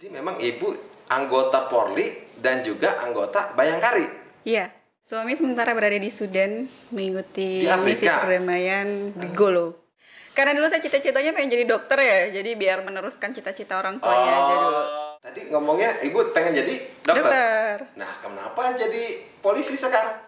Jadi memang ibu anggota Polri dan juga anggota Bayangkari. Iya, suami sementara berada di Sudan mengikuti Di misi Afrika? perdamaian di Golo. Karena dulu saya cita-citanya pengen jadi dokter ya, jadi biar meneruskan cita-cita orang tuanya aja dulu. Tadi ngomongnya ibu pengen jadi dokter. Dokter. Nah, kenapa jadi polisi sekarang?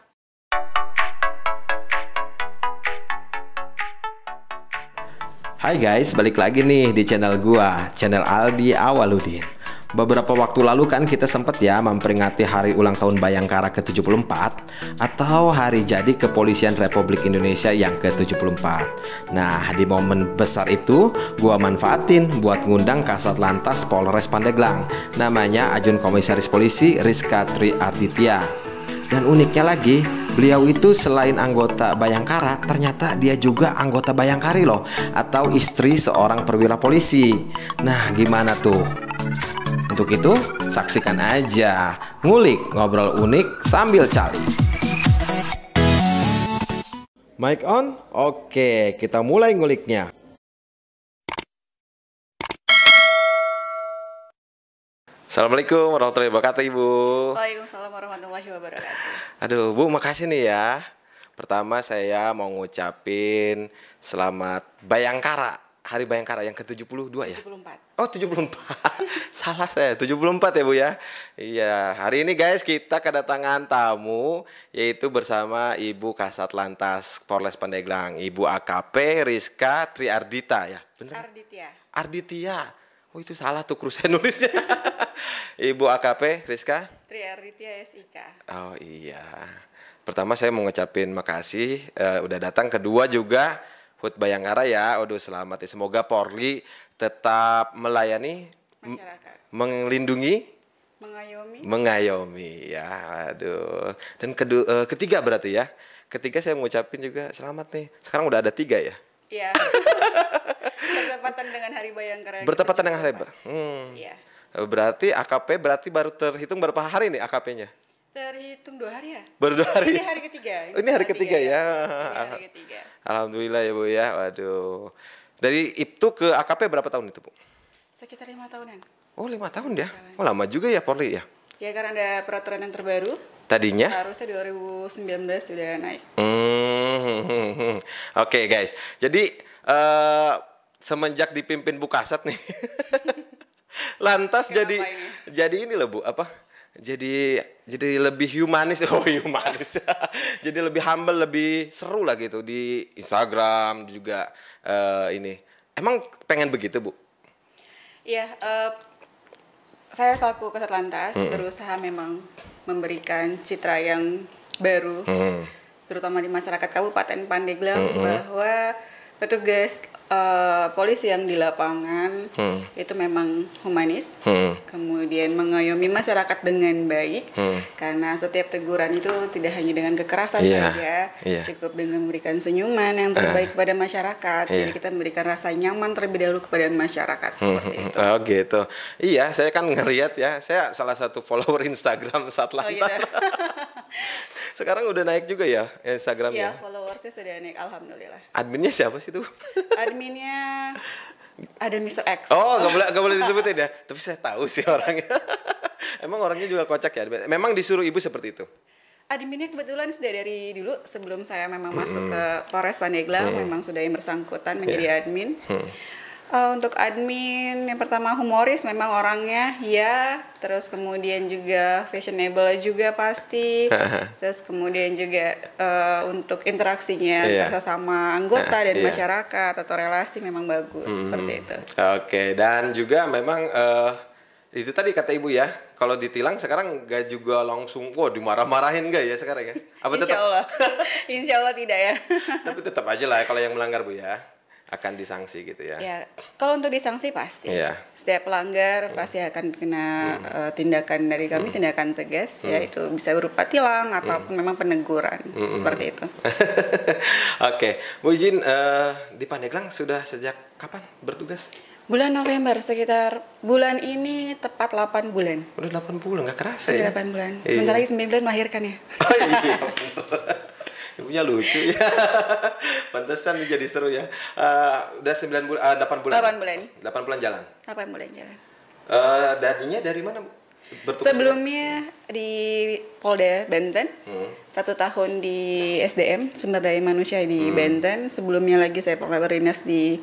Hai guys, balik lagi nih di channel gua, channel Aldi Awaludin. Beberapa waktu lalu kan kita sempat ya memperingati hari ulang tahun Bayangkara ke-74 atau hari jadi Kepolisian Republik Indonesia yang ke-74. Nah, di momen besar itu gua manfaatin buat ngundang Kasat Lantas Polres Pandeglang. Namanya Ajun Komisaris Polisi Rizka Tri Arditya. Dan uniknya lagi, beliau itu selain anggota Bayangkara, ternyata dia juga anggota Bayangkari loh, atau istri seorang perwira polisi. Nah, gimana tuh? Untuk itu, saksikan aja ngulik ngobrol unik sambil cali. Mic on? Oke, kita mulai nguliknya. Assalamualaikum warahmatullahi wabarakatuh, Ibu. Waalaikumsalam warahmatullahi wabarakatuh. Aduh, Bu, makasih nih ya. Pertama saya mau ngucapin selamat Bayangkara, Hari Bayangkara yang ke-72 ya? 74. Oh, 74. Salah saya, 74 ya, Bu ya. Iya, hari ini guys kita kedatangan tamu yaitu bersama Ibu Kasat Lantas Polres Pandeglang, Ibu AKP Rizka Tri Arditya ya. Bener? Arditya. Arditya. Oh, itu salah tuh kru saya nulisnya. Ibu AKP Rizka Tri Arditya SIK. Oh iya. Pertama saya mau ngucapin makasih udah datang. Kedua juga HUT Bayangkara ya. Aduh selamat ya. Semoga Polri tetap melayani, Masyarakat. melindungi, Mengayomi. ya. Aduh. Dan ketiga berarti ya. Ketiga saya mengucapin juga selamat nih. Sekarang udah ada 3 ya. Iya. Bertepatan dengan Hari Bayangkara. Bertepatan dengan hari. Iya. Berarti AKP berarti baru terhitung berapa hari nih AKP-nya? Terhitung 2 hari ya? Baru 2 hari. Ini hari ketiga. Ini hari ketiga ya. Ini hari ketiga. Alhamdulillah ya Bu ya. Waduh. Dari IPTU ke AKP berapa tahun itu Bu? Sekitar 5 tahunan. Oh 5 tahun ya. Oh lama juga ya Polri ya. Ya karena ada peraturan yang terbaru. Tadinya? Harusnya 2019 sudah naik. Oke guys. Jadi semenjak dipimpin Bu Kasat nih. Lantas Kenapa jadi ini loh Bu, apa? Jadi lebih humanis. Oh, humanis. Jadi lebih humble, lebih seru lah gitu di Instagram juga ini. Emang pengen begitu, Bu? Iya, saya selaku Kasat Lantas berusaha memang memberikan citra yang baru, terutama di masyarakat Kabupaten Pandeglang, bahwa petugas polisi yang di lapangan itu memang humanis, kemudian mengayomi masyarakat dengan baik, karena setiap teguran itu tidak hanya dengan kekerasan saja, cukup dengan memberikan senyuman yang terbaik kepada masyarakat. Jadi kita memberikan rasa nyaman terlebih dahulu kepada masyarakat. Seperti itu. Oh gitu. Iya, saya kan ngeliat ya, saya salah satu follower Instagram Satlantas. Oh, gitu. Sekarang udah naik juga ya Instagramnya. Iya, followersnya sudah naik, alhamdulillah. Adminnya siapa sih tuh? Adminnya ada Mr. X. Oh, nggak boleh disebutin ya. Tapi saya tahu sih orangnya. Emang orangnya juga kocak ya. Memang disuruh ibu seperti itu. Adminnya kebetulan sudah dari dulu sebelum saya memang masuk ke Polres Pandeglang, memang sudah yang bersangkutan menjadi admin. Untuk admin yang pertama humoris memang orangnya ya, terus kemudian juga fashionable juga pasti, terus kemudian juga untuk interaksinya sama anggota dan masyarakat atau relasi memang bagus seperti itu. Oke, dan juga memang itu tadi kata ibu ya, kalau ditilang sekarang gak juga langsung dimarah-marahin gak ya sekarang ya? Apa Insya Allah, Insya Allah tidak ya. Tapi tetap aja lah kalau yang melanggar Bu ya akan disanksi gitu ya. Ya, kalau untuk disanksi pasti. Iya. Setiap pelanggar pasti akan kena tindakan dari kami, tindakan tegas, yaitu bisa berupa tilang ataupun memang peneguran seperti itu. Oke, Bu izin di Pandeglang sudah sejak kapan bertugas? Bulan November, sekitar bulan ini tepat 8 bulan. Udah 8 bulan, nggak kerasa Sudah ya? 8 bulan. Sebentar lagi 9 bulan melahirkan ya. Oh iya. Ibunya lucu ya. Pantesan jadi seru ya. Udah 8 bulan. 8 bulan. 8 bulan jalan. 8 bulan jalan. Dadinya dari mana? Sebelumnya di Polda Banten, 1 tahun di SDM Sumber Daya Manusia di Banten. Sebelumnya lagi saya pernah berdinas di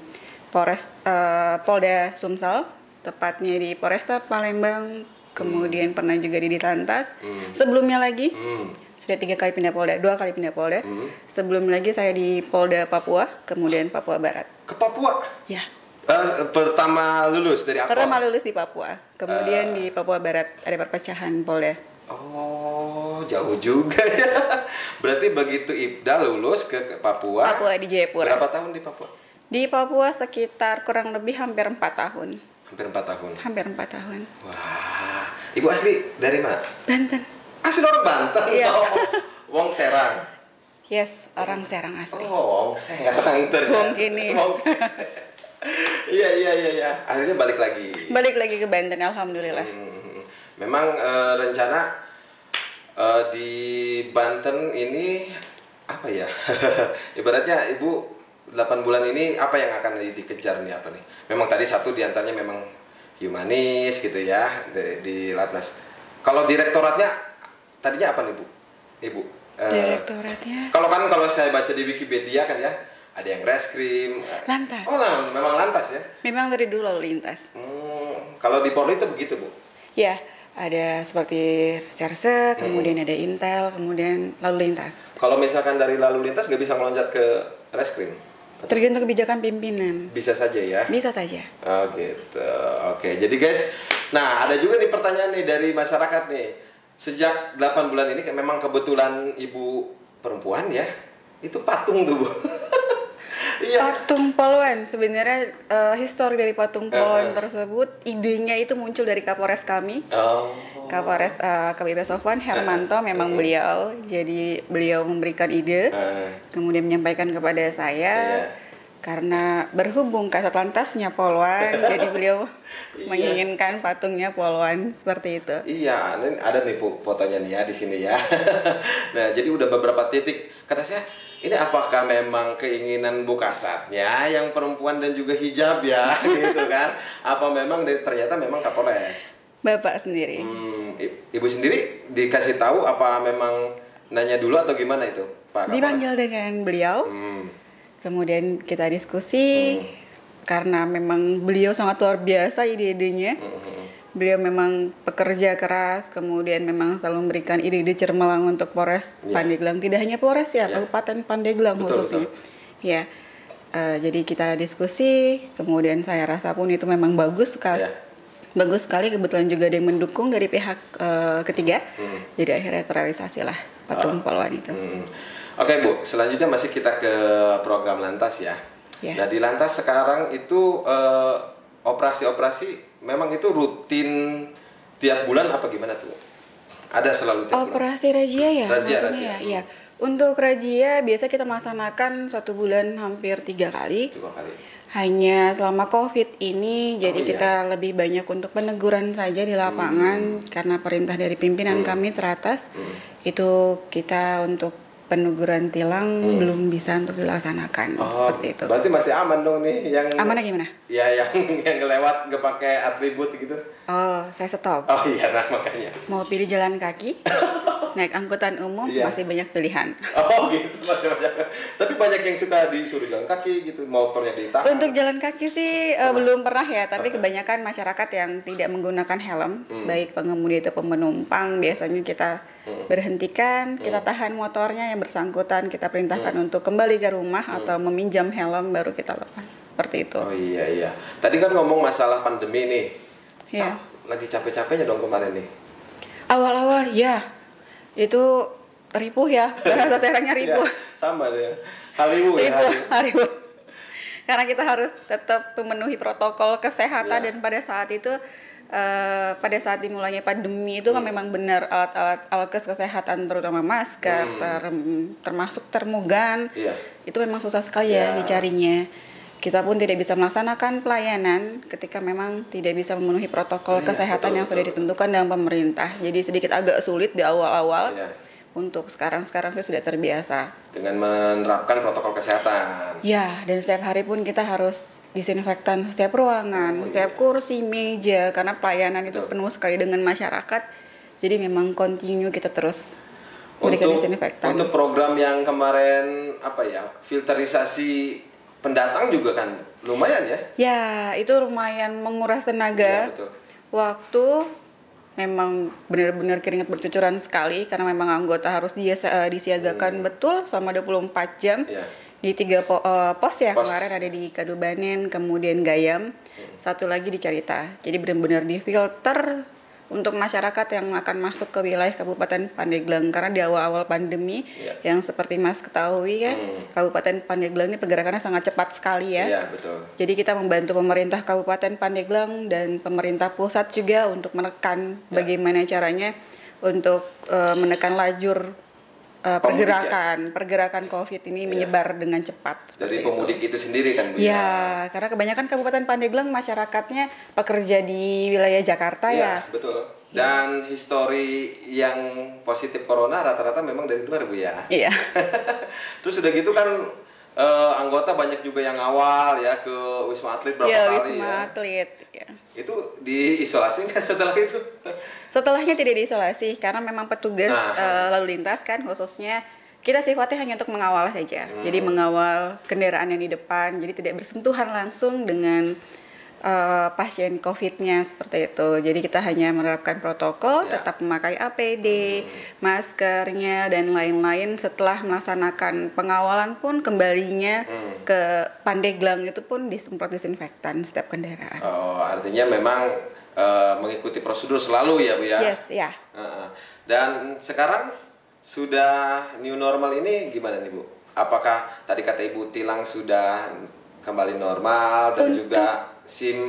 Polda Sumsel, tepatnya di Polresta Palembang. Kemudian pernah juga di Ditlantas. Sebelumnya lagi sudah 3 kali pindah Polda, 2 kali pindah Polda. Sebelum lagi saya di Polda Papua, kemudian Papua Barat. Ke Papua? Ya. Pertama lulus dari apa? Pertama lulus di Papua, kemudian di Papua Barat ada perpecahan Polda. Oh, jauh juga ya. Berarti begitu Ibda lulus ke Papua. Papua di Jayapura. Berapa tahun di Papua? Di Papua sekitar kurang lebih hampir 4 tahun. Hampir 4 tahun. Hampir 4 tahun. Wah, Ibu asli dari mana? Banten. Asli orang Banten. Iya. Oh, Wong Serang. Yes, orang Serang asli. Oh, Wong Serang ternyata. Wong kini. Iya. Akhirnya balik lagi. Balik lagi ke Banten, alhamdulillah. Memang rencana di Banten ini apa ya? Ibaratnya Ibu 8 bulan ini apa yang akan dikejar nih, apa nih? Memang tadi satu diantaranya memang humanis gitu ya di Latnas. Kalau direktoratnya tadinya apa nih Bu? Ibu? Direktoratnya? Kalau saya baca di Wikipedia kan ya, ada yang reskrim. Lantas. Oh, memang lantas ya? Memang dari dulu lalu lintas. Kalau di Polri itu begitu Bu? Ya, ada seperti Serse, kemudian ada Intel, kemudian lalu lintas. Kalau misalkan dari lalu lintas nggak bisa meloncat ke reskrim? Tergantung kebijakan pimpinan. Bisa saja ya? Bisa saja. Oh gitu. Oke, jadi guys, nah ada juga nih pertanyaan nih dari masyarakat nih. Sejak 8 bulan ini memang kebetulan ibu perempuan ya, itu patung tuh Bu. Iya. Patung Poluan, sebenarnya histori dari patung Poluan tersebut, idenya itu muncul dari Kapolres kami. Kapolres KBP Sofwan Hermanto, memang beliau memberikan ide, kemudian menyampaikan kepada saya. Karena berhubung Kasat Lantasnya Poluan, jadi beliau menginginkan patungnya Poluan seperti itu. Iya, ini ada nih fotonya nih ya di sini ya. Nah, jadi udah beberapa titik. Kata saya, ini apakah memang keinginan Bu Kasatnya yang perempuan dan juga hijab ya, gitu kan? Apa memang ternyata memang Kapolres? Bapak sendiri. Ibu sendiri dikasih tahu apa memang nanya dulu atau gimana itu, Pak Kapolres? Dipanggil dengan beliau. Kemudian kita diskusi, karena memang beliau sangat luar biasa ide-idenya. Beliau memang pekerja keras, kemudian memang selalu memberikan ide-ide cemerlang untuk Polres Pandeglang. Tidak hanya Polres ya, Kabupaten Pandeglang khususnya. Ya, jadi kita diskusi, kemudian saya rasa pun itu memang bagus sekali. Bagus sekali, kebetulan juga ada yang mendukung dari pihak ketiga. Jadi akhirnya terrealisasi lah patung Poluan itu. Oke Bu, selanjutnya masih kita ke program Lantas ya. Nah di Lantas sekarang itu operasi-operasi memang itu rutin tiap bulan apa gimana tuh? Ada selalu tiap operasi bulan? razia ya? Razia. Ya. Untuk razia biasa kita melaksanakan 1 bulan hampir 3 kali. 2 kali. Hanya selama COVID ini, jadi kita lebih banyak untuk peneguran saja di lapangan karena perintah dari pimpinan kami teratas itu kita untuk peneguran tilang belum bisa untuk dilaksanakan seperti itu. Berarti masih aman dong nih yang amannya gimana? Ya yang lewat nggak pakai atribut gitu. Oh, saya stop. Oh iya, nah makanya. Mau pilih jalan kaki, naik angkutan umum masih banyak pilihan. Oh gitu, masih banyak. Tapi banyak yang suka disuruh jalan kaki gitu, motornya ditahan. Untuk jalan kaki sih belum pernah ya, tapi kebanyakan masyarakat yang tidak menggunakan helm, baik pengemudi atau penumpang, biasanya kita berhentikan, kita tahan motornya yang bersangkutan, kita perintahkan untuk kembali ke rumah atau meminjam helm baru kita lepas. Seperti itu. Oh iya. Tadi kan ngomong masalah pandemi nih. Iya. Lagi capek-capeknya dong kemarin nih. Awal-awal ya. Itu ripuh ya. Bahasa Serangnya ripuh. Ya, sama deh. Haribu. Karena kita harus tetap memenuhi protokol kesehatan dan pada saat itu pada saat dimulainya pandemi itu kan memang benar alat-alat alkes kesehatan terutama masker termasuk termogan itu memang susah sekali ya dicarinya. Kita pun tidak bisa melaksanakan pelayanan ketika memang tidak bisa memenuhi protokol kesehatan yang sudah ditentukan dalam pemerintah. Jadi sedikit agak sulit di awal-awal untuk sekarang itu sudah terbiasa. Dengan menerapkan protokol kesehatan. Ya, dan setiap hari pun kita harus disinfektan setiap ruangan, setiap kursi, meja, karena pelayanan itu penuh sekali dengan masyarakat. Jadi memang continue kita terus berikan disinfektan. Untuk program yang kemarin filterisasi pendatang juga kan lumayan ya? Ya, itu lumayan menguras tenaga. Ya, betul. Waktu memang benar-benar keringat bercucuran sekali karena memang anggota harus disiagakan betul selama 24 jam di 3 pos ya. Kemarin ada di Kadubanen, kemudian Gayam, satu lagi di Carita. Jadi benar-benar difilter untuk masyarakat yang akan masuk ke wilayah Kabupaten Pandeglang, karena di awal-awal pandemi yang seperti Mas ketahui kan, Kabupaten Pandeglang ini pergerakannya sangat cepat sekali ya. Iya, betul. Jadi kita membantu pemerintah Kabupaten Pandeglang dan pemerintah pusat juga untuk menekan bagaimana caranya untuk menekan lajur pergerakan COVID ini menyebar dengan cepat. Dari pemudik itu sendiri kan Bu? Ya, karena kebanyakan Kabupaten Pandeglang masyarakatnya pekerja di wilayah Jakarta ya. Betul. Dan histori yang positif corona rata-rata memang dari luar Bu ya. Iya. Terus udah gitu kan anggota banyak juga yang awal ya ke Wisma Atlet berapa kali Wisma Atlet. Ya. Itu diisolasi nggak setelah itu? Setelahnya tidak diisolasi karena memang petugas lalu lintas kan khususnya kita sifatnya hanya untuk mengawal saja. Jadi mengawal kendaraan yang di depan, jadi tidak bersentuhan langsung dengan pasien COVID-nya seperti itu. Jadi kita hanya menerapkan protokol, tetap memakai APD, maskernya dan lain-lain. Setelah melaksanakan pengawalan pun kembalinya ke Pandeglang itu pun disemprot disinfektan setiap kendaraan. Oh, artinya memang mengikuti prosedur selalu ya Bu ya? Yes, ya. Dan sekarang sudah new normal ini gimana nih Bu? Apakah tadi kata Ibu tilang sudah kembali normal dan juga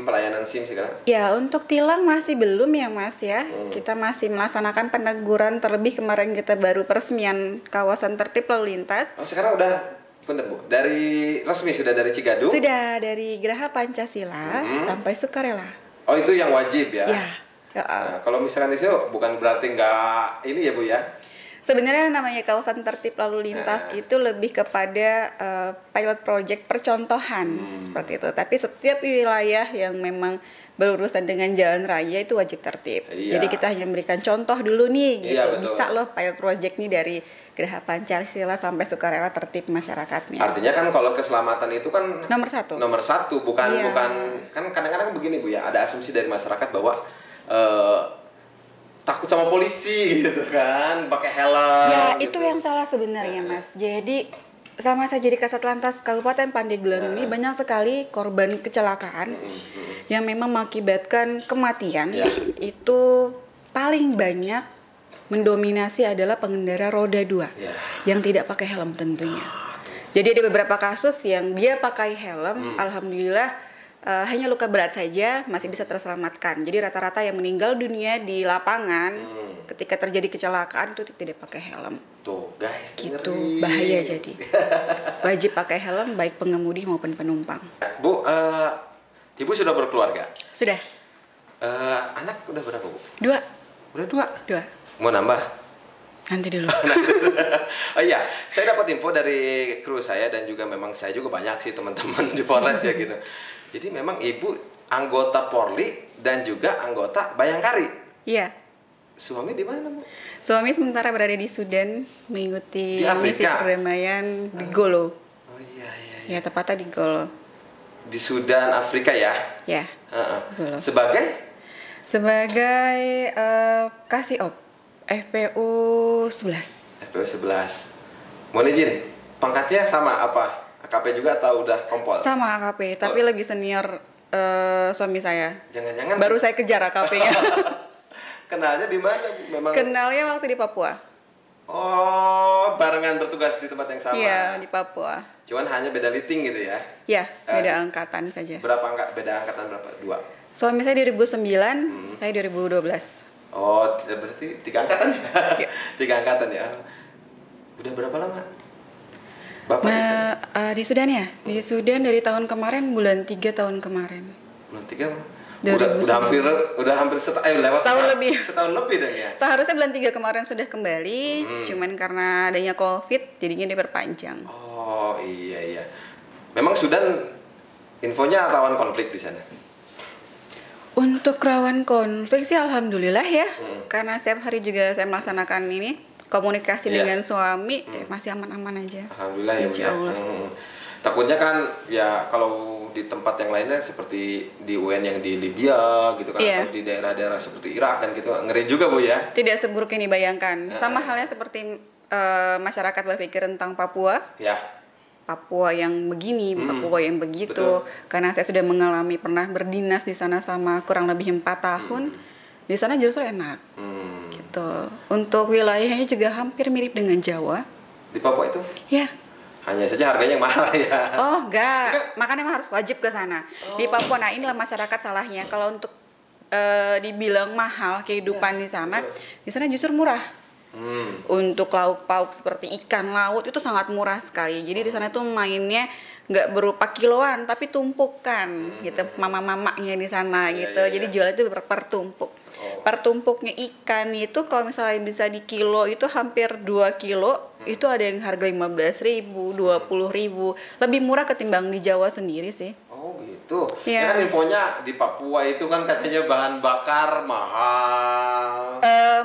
pelayanan SIM sekarang? Ya, untuk tilang masih belum ya Mas ya. Kita masih melaksanakan peneguran, terlebih kemarin kita baru peresmian kawasan tertib lalu lintas. Oh, sekarang udah bentar Bu, resmi sudah dari Cigadung? Sudah, dari Geraha Pancasila sampai Sukarela. Oh, itu yang wajib ya? Ya. Nah, kalau misalkan di sini bukan berarti nggak ini ya Bu ya? Sebenarnya namanya kawasan tertib lalu lintas itu lebih kepada pilot project percontohan seperti itu. Tapi setiap wilayah yang memang berurusan dengan jalan raya itu wajib tertib. Jadi kita hanya memberikan contoh dulu nih gitu. Bisa loh pilot project nih dari Geraha Pancasila sampai Sukarela tertib masyarakatnya. Artinya kan kalau keselamatan itu kan nomor satu, bukan kan kadang-kadang begini Bu ya, ada asumsi dari masyarakat bahwa takut sama polisi gitu kan, pakai helm. Ya, gitu. itu yang salah sebenarnya Mas. Jadi sama saya jadi Kasat Lantas Kabupaten Pandeglang ini banyak sekali korban kecelakaan yang memang mengakibatkan kematian. Itu paling banyak mendominasi adalah pengendara roda 2 yang tidak pakai helm tentunya. Jadi ada beberapa kasus yang dia pakai helm, alhamdulillah hanya luka berat saja masih bisa terselamatkan. Jadi rata-rata yang meninggal dunia di lapangan ketika terjadi kecelakaan itu tidak pakai helm. Tuh guys, gitu bahaya jadi. Wajib pakai helm baik pengemudi maupun penumpang. Bu, Ibu sudah berkeluarga? Sudah. Anak udah berapa Bu? 2. Udah 2? 2. Mau nambah? Nanti dulu. Oh iya, saya dapat info dari kru saya dan juga memang saya juga banyak sih teman-teman di Polres ya gitu. Jadi memang Ibu anggota Polri dan juga anggota Bayangkari. Iya. Suami di mana Bu? Suami sementara berada di Sudan mengikuti misi perdamaian di Golo. Oh iya. Ya, tepatnya di Golo. Di Sudan, Afrika ya? Ya. Golo. Sebagai Kasih Op FPU 11. FPU 11. Mohon izin, pangkatnya sama apa? AKP juga atau udah kompol? Sama AKP, tapi lebih senior suami saya. Jangan-jangan baru saya kejar AKP-nya. Kenalnya di mana? Memang kenalnya waktu di Papua. Oh, barengan bertugas di tempat yang sama. Iya, di Papua. Cuman hanya beda liting gitu ya? Iya, beda angkatan saja. Beda angkatan berapa? 2? Suami saya 2009, saya 2012. Oh, berarti 3 angkatan ya? 3 angkatan ya. Udah berapa lama Bapak di Sudan ya? Di Sudan dari tahun kemarin, bulan 3 tahun kemarin. Bulan 3? Udah hampir lewat setahun lebih dong ya. Seharusnya bulan 3 kemarin sudah kembali, cuman karena adanya COVID jadinya diperpanjang. Oh iya. Memang Sudan infonya rawan konflik di sana. Untuk rawan konflik sih alhamdulillah ya. Karena setiap hari juga saya melaksanakan ini komunikasi dengan suami, masih aman-aman aja. Alhamdulillah ya, Insya Allah. Takutnya kan ya kalau di tempat yang lainnya seperti di UN yang di Libya gitu kan, atau di daerah-daerah seperti Irak kan gitu, ngeri juga Bu ya. Tidak seburuk ini bayangkan. Sama halnya seperti masyarakat berpikir tentang Papua. Ya. Papua yang begini, Papua yang begitu. Betul. Karena saya sudah pernah berdinas di sana sama kurang lebih 4 tahun. Di sana justru enak. Gitu. Untuk wilayahnya juga hampir mirip dengan Jawa. Di Papua itu? Ya. Hanya saja harganya yang mahal ya. Oh, enggak. Makanya harus wajib ke sana. Di Papua, nah inilah masyarakat salahnya. Kalau untuk dibilang mahal kehidupan di sana justru murah. Untuk lauk pauk seperti ikan laut itu sangat murah sekali. Jadi di sana tuh mainnya nggak berupa kiloan tapi tumpukan gitu, mama-mamanya di sana gitu. Jadi jual itu per tumpuk. Per tumpuknya ikan itu kalau misalnya bisa di kilo itu hampir 2 kilo, itu ada yang harga 15.000, 20.000, lebih murah ketimbang di Jawa sendiri sih. Oh gitu. Ya kan infonya di Papua itu kan katanya bahan bakar mahal.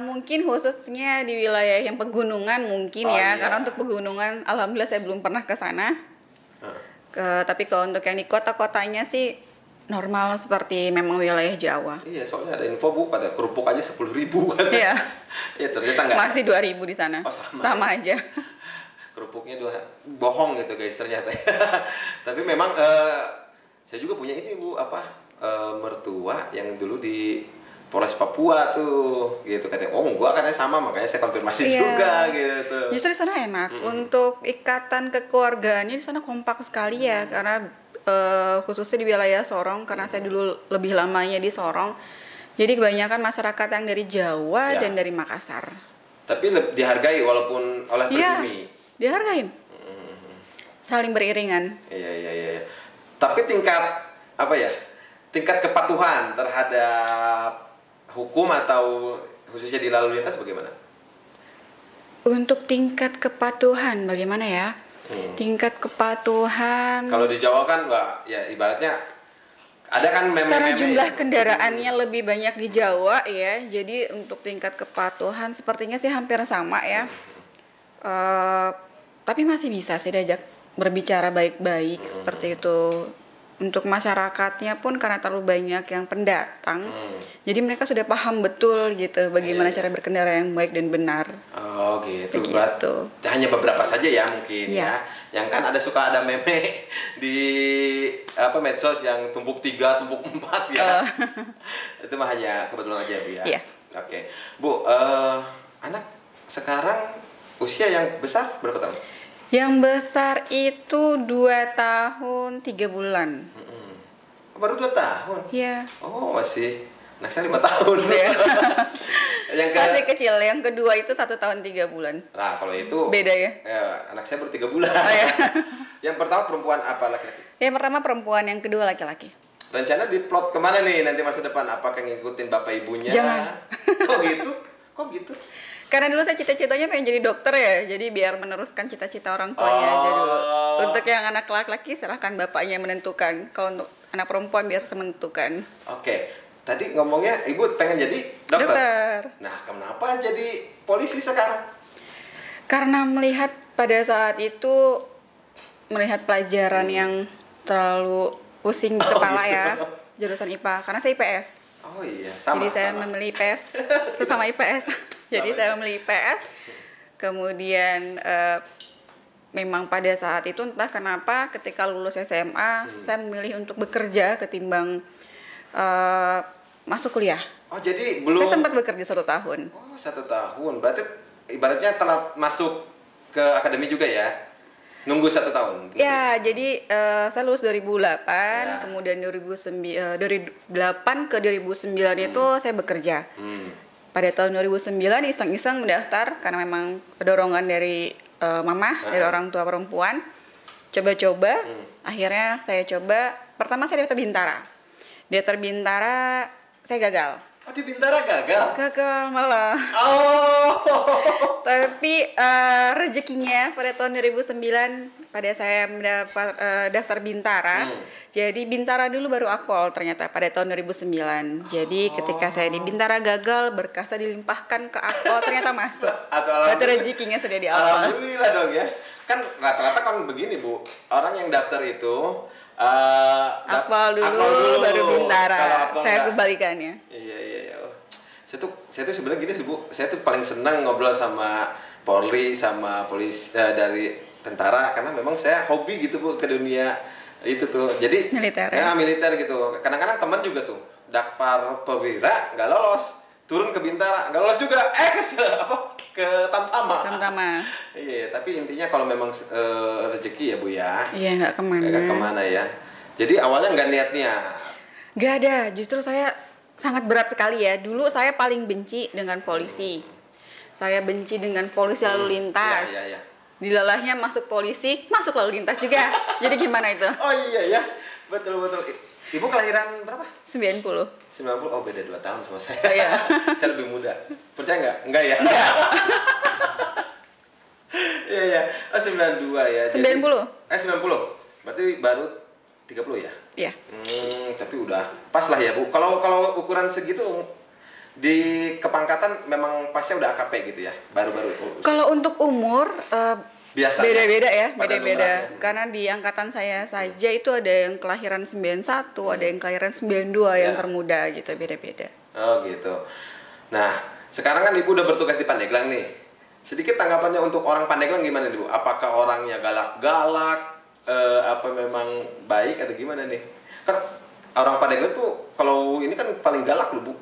Mungkin khususnya di wilayah yang pegunungan mungkin karena untuk pegunungan alhamdulillah saya belum pernah ke sana. Tapi kalau untuk yang di kota-kotanya sih normal seperti memang wilayah Jawa. Iya, soalnya ada info Bu, kata kerupuk aja 10.000 katanya. Iya. Ya ternyata enggak. Masih 2.000 di sana. Oh, sama aja. Kerupuknya bohong gitu guys ternyata. Tapi memang saya juga punya ini Bu, mertua yang dulu di Polres Papua tuh gitu, katanya gua katanya sama, makanya saya konfirmasi juga gitu. Justru di sana enak. Untuk ikatan kekeluargaannya di sana kompak sekali ya, karena khususnya di wilayah Sorong, karena saya dulu lebih lamanya di Sorong. Jadi kebanyakan masyarakat yang dari Jawa dan dari Makassar. Tapi dihargai walaupun oleh pribumi. Dihargain. Saling beriringan. Iya. Tapi tingkat kepatuhan terhadap hukum atau khususnya di lalu lintas bagaimana? Untuk tingkat kepatuhan bagaimana ya? Tingkat kepatuhan. Kalau di Jawa kan ya ibaratnya ada kan karena jumlah kendaraannya lebih banyak di Jawa ya. Jadi untuk tingkat kepatuhan sepertinya sih hampir sama ya. Tapi masih bisa sih diajak berbicara baik-baik seperti itu. Untuk masyarakatnya pun karena terlalu banyak yang pendatang, jadi mereka sudah paham betul gitu bagaimana cara berkendara yang baik dan benar. Oh gitu. Hanya beberapa saja ya mungkin ya. Yang kan suka ada meme di medsos yang tumpuk 3, tumpuk 4 ya. Itu mah hanya kebetulan aja Bu ya. Iya. Oke. Bu, anak sekarang usia yang besar berapa tahun? Yang besar itu 2 tahun 3 bulan. Baru 2 tahun? Iya. Oh masih, anak saya 5 tahun. Masih kecil. Yang kedua itu 1 tahun 3 bulan. Nah kalau itu beda ya? Anak saya baru 3 bulan. Yang pertama perempuan apa laki-laki? Yang pertama perempuan, yang kedua laki-laki. Rencana diplot kemana nih nanti masa depan? Apakah ngikutin bapak ibunya? Jangan. Kok gitu? Karena dulu saya cita-citanya pengen jadi dokter ya, jadi biar meneruskan cita-cita orang tuanya aja dulu. Untuk yang anak laki-laki silahkan bapaknya menentukan. Kalau untuk anak perempuan biar menentukan. Oke, tadi ngomongnya ibu pengen jadi dokter. Nah, kenapa jadi polisi sekarang? Karena melihat pada saat itu pelajaran yang terlalu pusing di kepala ya, jurusan IPA. Karena saya IPS. Oh iya, sama. Jadi saya memilih IPS sama IPS. Jadi saya memilih IPS. Kemudian memang pada saat itu entah kenapa ketika lulus SMA saya memilih untuk bekerja ketimbang masuk kuliah. Oh jadi belum. Saya sempat bekerja 1 tahun. Oh 1 tahun. Berarti ibaratnya telah masuk ke akademi juga ya? Nunggu 1 tahun. Ya, jadi saya lulus 2008, kemudian 2008 ke 2009 itu saya bekerja. Pada tahun 2009 iseng-iseng mendaftar karena memang dorongan dari mama, dari orang tua perempuan. Coba-coba, akhirnya saya coba. Pertama saya daftar Bintara. Daftar Bintara saya gagal. Oh, di Bintara gagal? Gagal malah. Oh. Tapi rezekinya pada tahun 2009 pada saya mendapat daftar Bintara. Jadi Bintara dulu baru Akpol ternyata pada tahun 2009. Jadi ketika saya di Bintara gagal, berkasnya dilimpahkan ke Akpol ternyata masuk. Berarti rezekinya sudah di awal. Alhamdulillah dong ya. Kan rata-rata kan begini Bu, orang yang daftar itu Akpol dulu baru Bintara. Saya kebalikannya. Iya. Oh. Saya tuh sebenarnya gini sih Bu, saya tuh paling senang ngobrol sama Polri sama polisi dari tentara karena memang saya hobi gitu Bu ke dunia itu tuh. Jadi militer. Ya, militer gitu. Kadang-kadang teman juga tuh daftar perwira nggak lolos, turun ke Bintara nggak lolos juga. Ke Tamtama. Iya, tapi intinya kalau memang rezeki ya Bu ya. Iya, nggak kemana. Nggak kemana ya. Jadi awalnya nggak niatnya. Nggak ada, justru saya sangat berat sekali ya. Dulu saya paling benci dengan polisi. Saya benci dengan polisi lalu lintas. Iya. Dilalahnya masuk polisi, masuk lalu lintas juga. Jadi gimana itu? Oh iya ya, betul. Ibu kelahiran berapa? 90. Oh beda 2 tahun sama saya. Iya. Saya lebih muda. Percaya nggak? Enggak ya? Iya. Oh 92 ya. 90. Jadi, 90. Berarti baru 30 ya? Iya. Tapi udah pas lah ya Bu. Kalau ukuran segitu di kepangkatan memang pasnya udah AKP gitu ya? Baru-baru. Kalau untuk umur biasa beda-beda ya, pada beda-beda. lumrahnya. Karena di angkatan saya saja itu ada yang kelahiran 91, ada yang kelahiran 92 yang termuda gitu, beda-beda. Oh gitu. Nah, sekarang kan Ibu udah bertugas di Pandeglang nih. Sedikit tanggapannya untuk orang Pandeglang gimana nih Bu? Apakah orangnya galak-galak? Apa memang baik atau gimana nih? Kan orang Pandeglang tuh kalau ini kan paling galak loh Bu.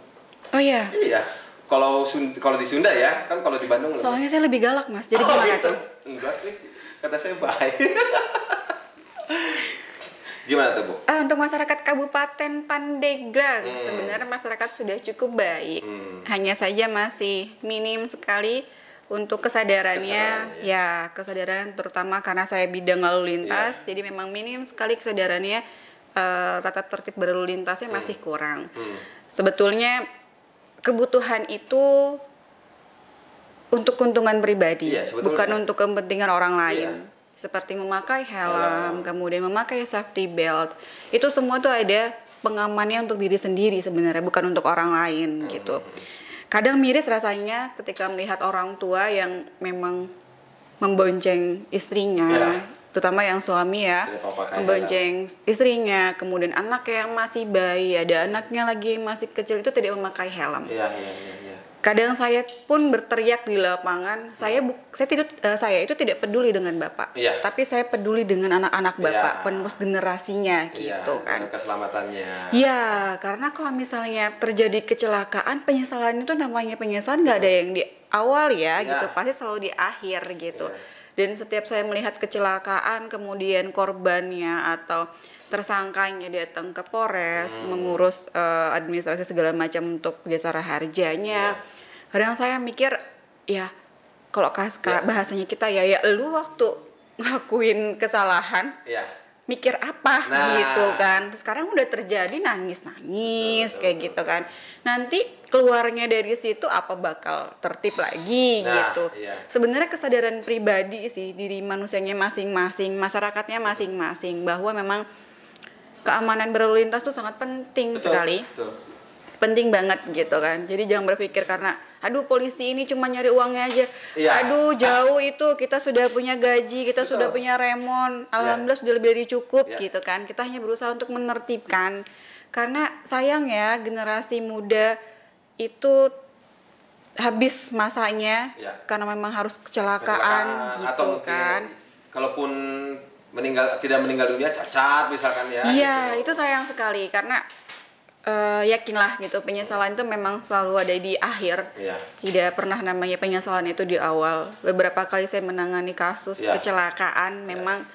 Oh iya. Iya. Kalau di Sunda ya, kan kalau di Bandung soalnya saya lebih galak Mas. Jadi gimana gitu? tuh? Enggak sih. Kata saya baik. Gimana tuh Bu? Untuk masyarakat Kabupaten Pandeglang sebenarnya masyarakat sudah cukup baik. Hanya saja masih minim sekali untuk kesadarannya. Ya, kesadaran terutama karena saya bidang lalu lintas, jadi memang minim sekali kesadarannya. Tata tertib berlalu lintasnya masih kurang. Sebetulnya kebutuhan itu untuk keuntungan pribadi, bukan untuk kepentingan orang lain. Seperti memakai helm, kemudian memakai safety belt. Itu semua tuh ada pengamannya untuk diri sendiri sebenarnya, bukan untuk orang lain gitu. Kadang miris rasanya ketika melihat orang tua yang memang membonceng istrinya, terutama yang suami ya, membonceng istrinya, kemudian anak yang masih bayi, ada anaknya lagi yang masih kecil itu tidak memakai helm. Iya. Kadang saya pun berteriak di lapangan, saya itu tidak peduli dengan bapak, tapi saya peduli dengan anak-anak bapak, penerus generasinya gitu kan. Keselamatannya. Ya, karena kalau misalnya terjadi kecelakaan, penyesalan itu namanya penyesalan nggak ada yang di awal ya gitu, pasti selalu di akhir gitu. Dan setiap saya melihat kecelakaan, kemudian korbannya atau tersangkanya datang ke Polres mengurus administrasi segala macam untuk jasara harjanya. Kadang saya mikir ya kalau bahasanya kita ya lu waktu ngakuin kesalahan mikir apa gitu kan. Sekarang udah terjadi nangis kayak gitu kan. Nanti keluarnya dari situ apa bakal tertib lagi gitu. Sebenarnya kesadaran pribadi sih diri manusianya masing-masing, masyarakatnya masing-masing bahwa memang keamanan berlalu lintas tuh sangat penting sekali. Penting banget gitu kan. Jadi jangan berpikir karena aduh polisi ini cuma nyari uangnya aja. Aduh jauh itu kita sudah punya gaji, kita sudah punya remon. Alhamdulillah sudah lebih dari cukup gitu kan. Kita hanya berusaha untuk menertibkan. Karena sayang ya generasi muda itu habis masanya karena memang harus kecelakaan gitu atau kan. Kalaupun tidak meninggal dunia cacat misalkan ya. Iya, itu sayang sekali karena yakinlah gitu penyesalan itu memang selalu ada di akhir. Tidak pernah namanya penyesalan itu di awal. Beberapa kali saya menangani kasus kecelakaan memang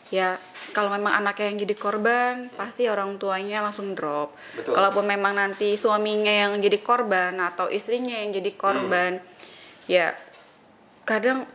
ya kalau memang anaknya yang jadi korban pasti orang tuanya langsung drop. Kalaupun memang nanti suaminya yang jadi korban atau istrinya yang jadi korban ya kadang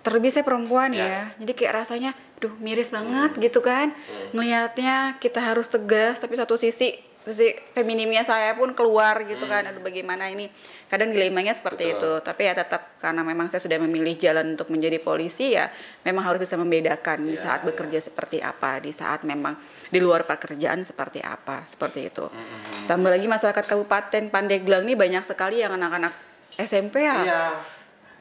terlebih saya perempuan ya. Jadi kayak rasanya miris banget gitu kan. Ngelihatnya kita harus tegas tapi satu sisi sisi feminimnya saya pun keluar gitu kan. Aduh bagaimana ini, kadang dilemanya seperti Betul. itu, tapi ya tetap karena memang saya sudah memilih jalan untuk menjadi polisi, ya memang harus bisa membedakan di saat bekerja seperti apa, di saat memang di luar pekerjaan seperti apa, seperti itu. Tambah lagi masyarakat Kabupaten Pandeglang ini banyak sekali yang anak-anak SMP ya. Iya.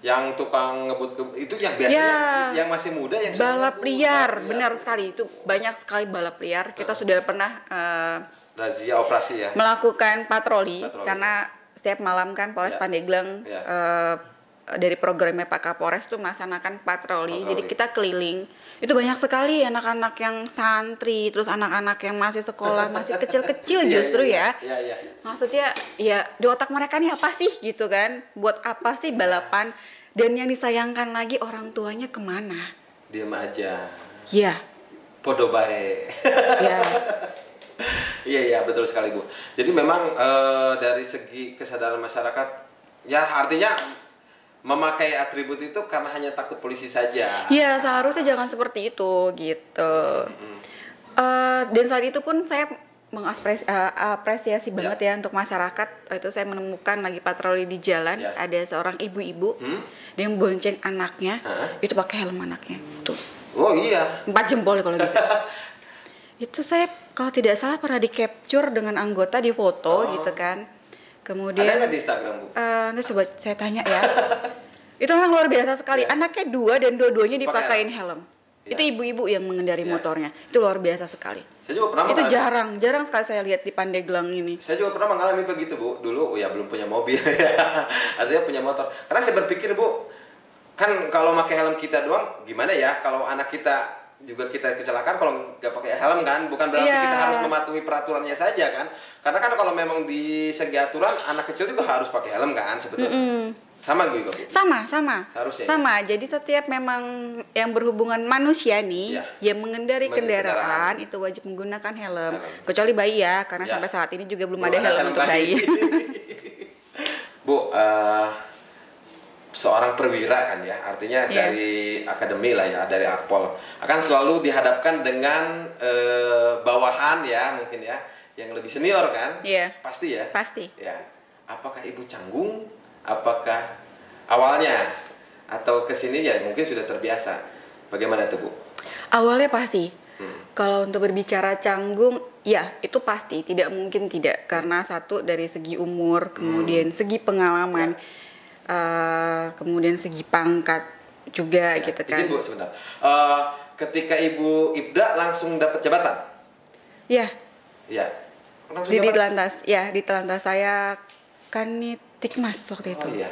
Yang tukang ngebut itu yang biasanya yang masih muda yang suka balap ngebut. liar, Iya. benar sekali, itu banyak sekali balap liar. Kita sudah pernah Razia operasi ya. melakukan patroli karena setiap malam kan Polres Pandeglang dari programnya Pak Kapolres tuh melaksanakan patroli. Jadi kita keliling. Itu banyak sekali anak-anak yang santri, terus anak-anak yang masih sekolah, masih kecil-kecil justru ya. Maksudnya ya di otak mereka nih apa sih gitu kan? Buat apa sih balapan? Dan yang disayangkan lagi orang tuanya kemana? Diam aja. Iya. Podo bae. Ya. Iya betul sekali Bu. Jadi memang dari segi kesadaran masyarakat, ya artinya memakai atribut itu karena hanya takut polisi saja. Iya, seharusnya jangan seperti itu gitu. Dan saat itu pun saya mengapresiasi banget ya untuk masyarakat. Itu saya menemukan lagi patroli di jalan, ada seorang ibu-ibu dia yang bonceng anaknya, itu pakai helm anaknya. Tuh. Oh iya. 4 jempol kalau bisa. Itu saya kalau tidak salah pernah di-capture dengan anggota di foto gitu kan. Kemudian ada nggak di Instagram Bu? Nanti coba saya tanya ya. Itu memang luar biasa sekali. Anaknya 2 dan dua-duanya dipakein helm. Itu ibu-ibu yang mengendari motornya. Itu luar biasa sekali. Saya juga pernah itu jarang sekali saya lihat di Pandeglang ini. Saya juga pernah mengalami begitu Bu. Dulu ya belum punya mobil ya. Artinya punya motor. Karena saya berpikir Bu, kan kalau pakai helm kita doang gimana ya kalau anak kita juga kita kecelakaan kalau nggak pakai helm kan, bukan berarti kita harus mematuhi peraturannya saja kan. Karena kan kalau memang di segi aturan anak kecil juga harus pakai helm kan sebetulnya. Sama gitu Bu. Sama. Seharusnya. Sama. Jadi setiap memang yang berhubungan manusia nih yang mengendari kendaraan itu wajib menggunakan helm. Kecuali bayi ya, karena sampai saat ini juga belum ada helm untuk bayi. Bu, seorang perwira kan ya, artinya dari akademi lah ya, dari Akpol akan selalu dihadapkan dengan bawahan ya mungkin ya yang lebih senior kan. Pasti ya. Pasti ya. Apakah Ibu canggung, apakah awalnya atau kesininya mungkin sudah terbiasa, bagaimana tuh Bu? Awalnya pasti. Kalau untuk berbicara canggung, ya itu pasti, tidak mungkin tidak, karena satu dari segi umur, kemudian segi pengalaman, kemudian segi pangkat juga gitu kan. Izin Bu sebentar. Ketika Ibu Ibda langsung dapat jabatan? Iya. Iya. Di Telantas, ya di Telantas saya Kanittikmas waktu itu. Oh iya.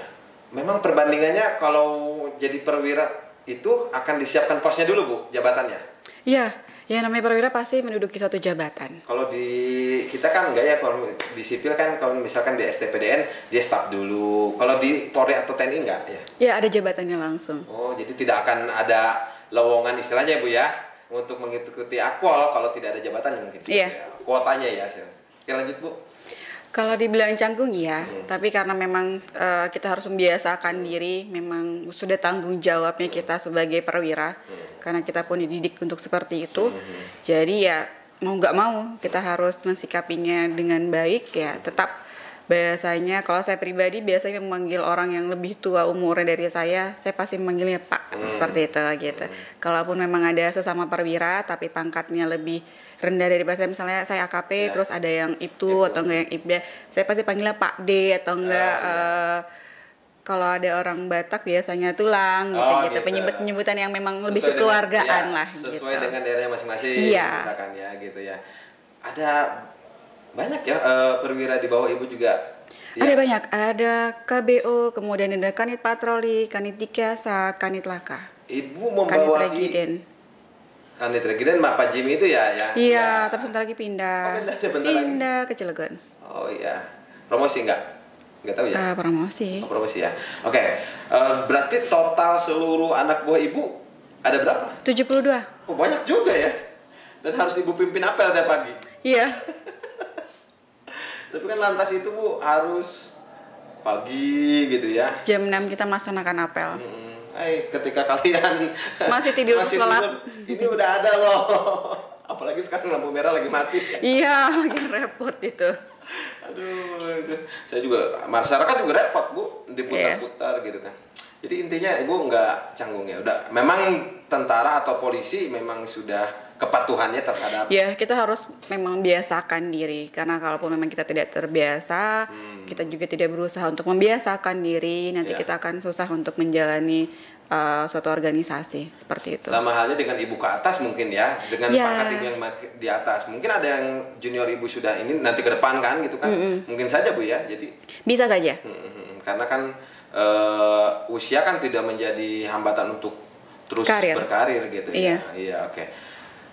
Memang perbandingannya kalau jadi perwira itu akan disiapkan posnya dulu Bu, jabatannya? Iya. Ya namanya perwira pasti menduduki suatu jabatan. Kalau di kita kan enggak ya, kalau di sipil kan kalau misalkan di STPDN dia staf dulu. Kalau di Polri atau TNI enggak ya? Ya ada jabatannya langsung. Oh, jadi tidak akan ada lowongan istilahnya Bu ya untuk mengikuti Akpol kalau tidak ada jabatan mungkin. Iya. Ya, kuotanya ya. Oke lanjut Bu. Kalau dibilang canggung ya, tapi karena memang kita harus membiasakan diri, memang sudah tanggung jawabnya kita sebagai perwira, karena kita pun dididik untuk seperti itu. Jadi ya mau nggak mau kita harus mensikapinya dengan baik ya. Tetap biasanya kalau saya pribadi biasanya memanggil orang yang lebih tua umurnya dari saya pasti memanggilnya Pak, seperti itu gitu. Kalaupun memang ada sesama perwira tapi pangkatnya lebih rendah daripada saya, misalnya saya AKP terus ada yang Ibtu atau enggak yang Ibda, saya pasti panggilnya Pak D atau enggak kalau ada orang Batak biasanya tulang gitu. Penyebutan yang memang lebih kekeluargaan lah sesuai gitu. dengan daerahnya masing-masing misalkan ya gitu ya. Ada banyak ya perwira di bawah Ibu juga. Ada banyak, ada KBO, kemudian ada Kanit Patroli, Kanit Dikasa, Kanit Laka. Ibu membawahi Kanit Regiden Pak Jimmy itu ya? Iya, tapi sebentar lagi pindah. Pindah ke Cilegon. Oh iya. Promosi enggak? Enggak tahu ya? Promosi. Promosi ya. Oke. Berarti total seluruh anak buah Ibu ada berapa? 72. Oh, banyak juga ya. Dan harus Ibu pimpin apel tiap pagi. Iya. Tapi kan lantas itu Bu harus pagi gitu ya. Jam 6 kita melaksanakan apel. Ketika kalian masih tidur lelap, ini udah ada loh apa Apalagi sekarang lampu merah lagi mati. Iya, makin repot itu. Aduh, saya juga masyarakat juga repot Bu, diputar-putar gitu kan. Jadi intinya Ibu nggak canggung ya, udah memang tentara atau polisi memang sudah kepatuhannya terhadap. Ya, kita harus memang biasakan diri, karena kalaupun memang kita tidak terbiasa, kita juga tidak berusaha untuk membiasakan diri, nanti kita akan susah untuk menjalani suatu organisasi seperti itu. Sama halnya dengan ibu ke atas mungkin ya, dengan pangkat ibu yang di atas. Mungkin ada yang junior ibu sudah ini nanti ke depan kan gitu kan. Mungkin saja Bu ya. Jadi bisa saja. Karena kan usia kan tidak menjadi hambatan untuk terus berkarir gitu ya. Iya, oke.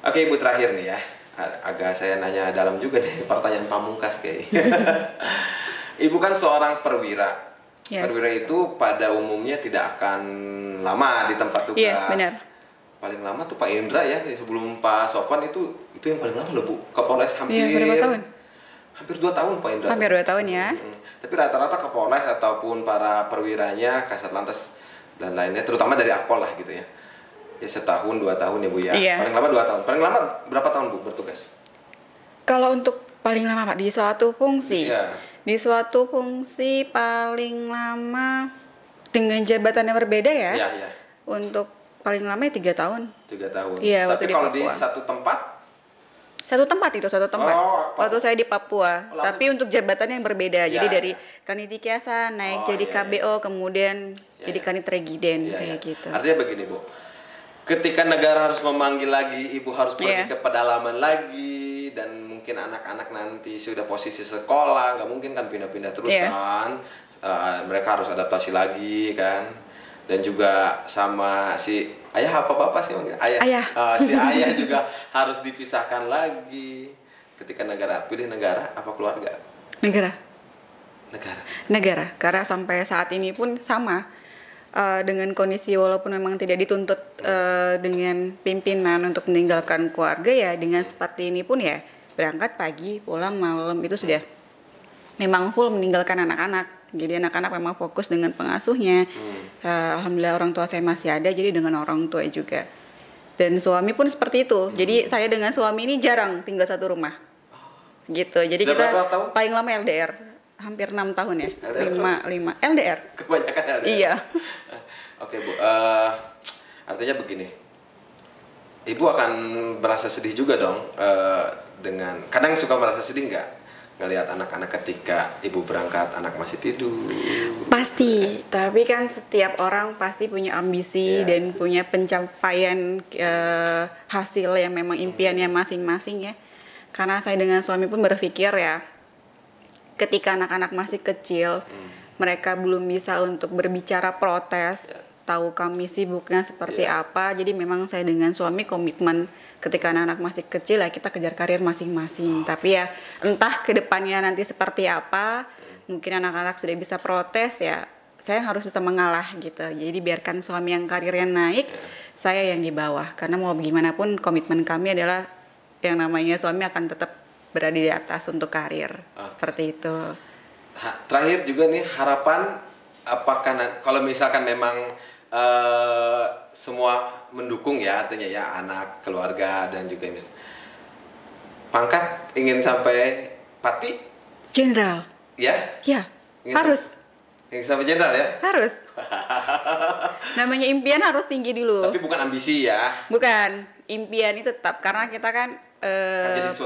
Oke Ibu, terakhir nih ya. Agak saya nanya dalam juga nih, pertanyaan pamungkas kayak. Ibu kan seorang perwira. Perwira itu pada umumnya tidak akan lama di tempat tugas. Iya, benar. Paling lama tuh Pak Indra ya, sebelum Pak Sofwan itu yang paling lama loh Bu. Kapolres hampir berapa tahun? Hampir 2 tahun Pak Indra. Hampir 2 tahun ya. Tapi rata-rata Kapolres ataupun para perwiranya, Kasat Lantas dan lainnya, terutama dari Akpol lah gitu ya. Ya setahun 2 tahun ya Bu ya. Paling lama 2 tahun. Paling lama berapa tahun Bu bertugas? Kalau untuk paling lama Pak di suatu fungsi. Di suatu fungsi paling lama dengan jabatan yang berbeda ya. Untuk paling lama 3 tahun. 3 tahun. Iya, tapi kalau di satu tempat? Satu tempat. Waktu saya di Papua. Tapi untuk jabatan yang berbeda. Jadi dari Kanit Kiasa naik jadi KBO, kemudian jadi Kanit Regiden kayak gitu. Artinya begini Bu. Ketika negara harus memanggil lagi, Ibu harus pergi ke pedalaman lagi, dan mungkin anak-anak nanti sudah posisi sekolah, nggak mungkin kan pindah-pindah terus kan. Mereka harus adaptasi lagi kan. Dan juga sama si ayah apa bapak sih ayah. Si ayah juga harus dipisahkan lagi. Ketika negara, pilih negara apa keluarga? Negara. Karena sampai saat ini pun sama. Dengan kondisi walaupun memang tidak dituntut dengan pimpinan untuk meninggalkan keluarga ya, dengan seperti ini pun ya berangkat pagi pulang malam itu sudah memang full meninggalkan anak-anak. Jadi anak-anak memang fokus dengan pengasuhnya. Alhamdulillah orang tua saya masih ada, jadi dengan orang tua juga. Dan suami pun seperti itu. Jadi saya dengan suami ini jarang tinggal satu rumah gitu. Jadi kita paling lama LDR hampir 6 tahun ya. 5 LDR. Kebanyakan LDR. Iya. Oke Bu, artinya begini, Ibu akan merasa sedih juga dong dengan, kadang suka merasa sedih nggak ngelihat anak-anak ketika Ibu berangkat anak masih tidur? Pasti, tapi kan setiap orang pasti punya ambisi dan punya pencapaian hasil yang memang impiannya masing-masing ya. Karena saya dengan suami pun berpikir ya, ketika anak-anak masih kecil, mereka belum bisa untuk berbicara protes, tahu kami sibuknya seperti apa. Jadi memang saya dengan suami komitmen ketika anak-anak masih kecil ya kita kejar karir masing-masing. Tapi ya entah kedepannya nanti seperti apa, mungkin anak-anak sudah bisa protes ya, saya harus bisa mengalah gitu. Jadi biarkan suami yang karirnya naik, saya yang di bawah. Karena mau gimana pun komitmen kami adalah yang namanya suami akan tetap berada di atas untuk karir. Seperti itu. Terakhir juga nih, harapan apakah kalau misalkan memang semua mendukung ya, artinya ya anak, keluarga dan juga ini, pangkat ingin sampai Pati? Jenderal. Ya? Ya, harus. Ingin sampai jenderal ya? Harus. Namanya impian harus tinggi dulu. Tapi bukan ambisi ya? Bukan, impian itu tetap, karena kita kan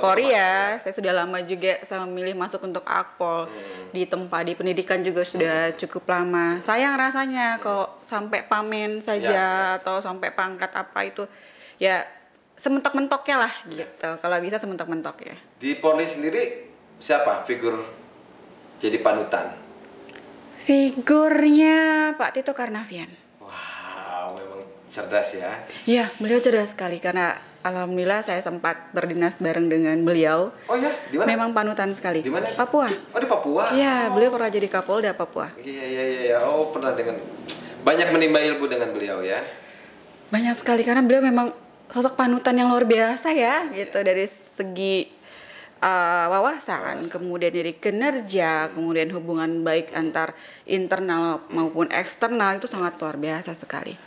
Polri ya, saya sudah lama juga saya memilih masuk untuk Akpol. Di pendidikan juga sudah cukup lama. Sayang rasanya kok sampai pamen saja atau sampai pangkat apa itu ya sementok-mentoknya lah gitu. Kalau bisa sementok-mentok ya. Di Polri sendiri siapa figur jadi panutan? Figurnya Pak Tito Karnavian. Wow, memang cerdas ya. Iya, beliau cerdas sekali karena alhamdulillah saya sempat berdinas bareng dengan beliau. Oh ya, di mana? Memang panutan sekali. Di mana? Papua. Oh, di Papua. Iya, beliau pernah jadi Kapolda Papua. Iya. Oh, pernah banyak menimba ilmu dengan beliau ya. Banyak sekali karena beliau memang sosok panutan yang luar biasa ya, gitu dari segi wawasan, kemudian dari kinerja, kemudian hubungan baik antar internal maupun eksternal itu sangat luar biasa sekali.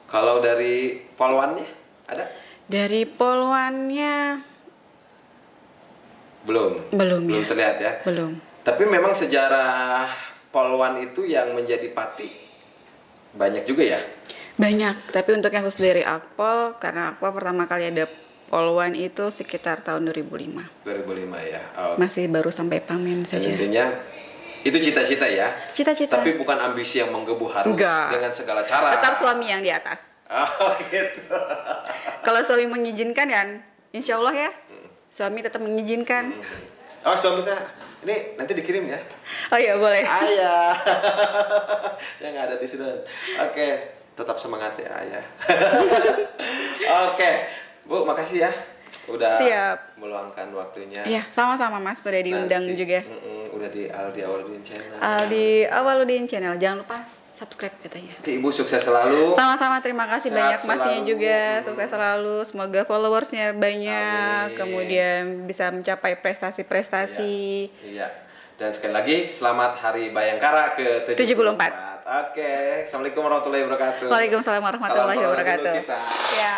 Kalau dari polwannya ada? Dari polwannya Belum ya. terlihat ya. Belum. Tapi memang sejarah Polwan itu yang menjadi Pati banyak juga ya. Banyak. Tapi untuk yang khusus dari Akpol, karena Akpol pertama kali ada Polwan itu sekitar tahun 2005. 2005 ya. Masih baru sampai pamen saja. Intinya itu cita-cita ya. Cita-cita. Tapi bukan ambisi yang menggebu, harus Enggak. dengan segala cara. Tetap suami yang di atas. Oh gitu. Kalau suami mengizinkan kan, insya Allah ya. Suami tetap mengizinkan. Oh suami kita, ini nanti dikirim ya. Oh iya boleh. Ayah. Yang ada di Sudan. Oke, tetap semangat ya ayah. Oke, Bu, makasih ya. Udah Siap. meluangkan waktunya. Iya, sama-sama Mas, sudah diundang juga. Udah di Aldi Awaludin Channel. Aldi Awaludin Channel, jangan lupa subscribe katanya. Ibu sukses selalu. Sama-sama, terima kasih Sehat banyak Masnya selalu. juga, sukses selalu. Semoga followersnya banyak, Amin. kemudian bisa mencapai prestasi-prestasi. Iya. Dan sekali lagi selamat Hari Bayangkara ke-74. Oke, Assalamualaikum warahmatullahi wabarakatuh. Waalaikumsalam warahmatullahi Salam wabarakatuh. dulu kita. Ya.